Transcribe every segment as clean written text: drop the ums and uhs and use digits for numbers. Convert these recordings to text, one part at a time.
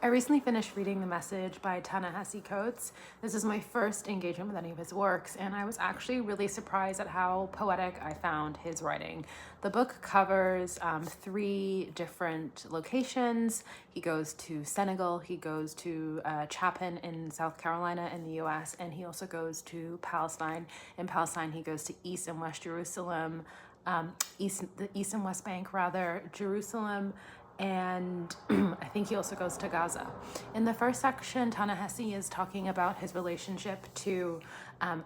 I recently finished reading The Message by Ta-Nehisi. This is my first engagement with any of his works, and I was actually really surprised at how poetic I found his writing. The book covers three different locations. He goes to Senegal, he goes to Chapin in South Carolina in the US, and he also goes to Palestine. In Palestine, he goes to East and West Jerusalem, the East and West Bank rather, Jerusalem, and I think he also goes to Gaza. In the first section, Ta-Nehisi is talking about his relationship to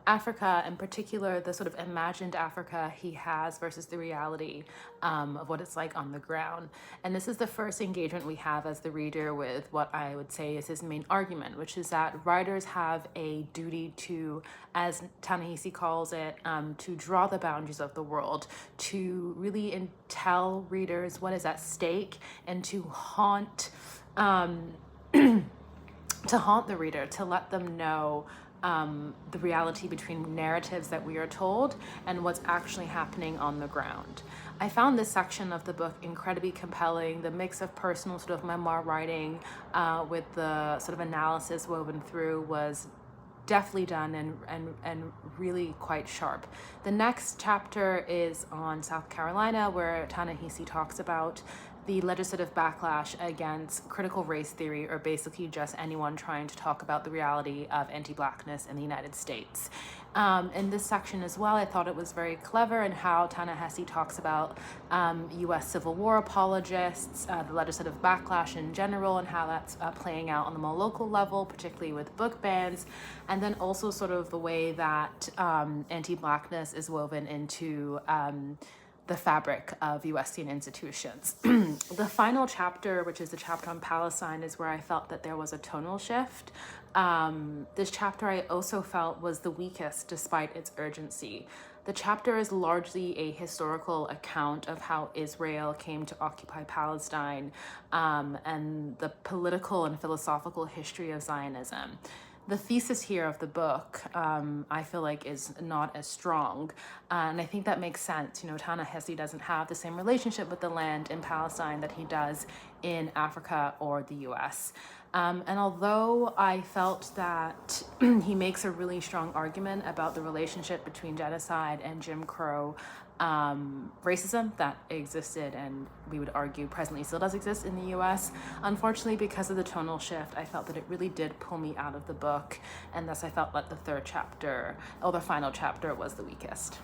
Africa, in particular the sort of imagined Africa he has versus the reality of what it's like on the ground. And this is the first engagement we have as the reader with what I would say is his main argument, which is that writers have a duty to, as Ta-Nehisi calls it, to draw the boundaries of the world, to really tell readers what is at stake, and to haunt to haunt the reader, to let them know the reality between narratives that we are told and what's actually happening on the ground. I found this section of the book incredibly compelling. The mix of personal sort of memoir writing with the sort of analysis woven through was deftly done and really quite sharp. The next chapter is on South Carolina, where Ta-Nehisi talks about the legislative backlash against critical race theory, or basically just anyone trying to talk about the reality of anti-Blackness in the United States. In this section as well, I thought it was very clever in how Ta-Nehisi talks about U.S. Civil War apologists, the legislative backlash in general, and how that's playing out on the more local level, particularly with book bans, and then also sort of the way that anti-Blackness is woven into the fabric of USC institutions. The final chapter, which is the chapter on Palestine, is where I felt that there was a tonal shift. This chapter I also felt was the weakest despite its urgency. The chapter is largely a historical account of how Israel came to occupy Palestine and the political and philosophical history of Zionism. The thesis here of the book, I feel like, is not as strong. And I think that makes sense. You know, Ta-Nehisi doesn't have the same relationship with the land in Palestine that he does in Africa or the US. And although I felt that he makes a really strong argument about the relationship between genocide and Jim Crow racism that existed, and we would argue presently still does exist in the US, unfortunately, because of the tonal shift, I felt that it really did pull me out of the book, and thus I felt like the third chapter, or the final chapter, was the weakest.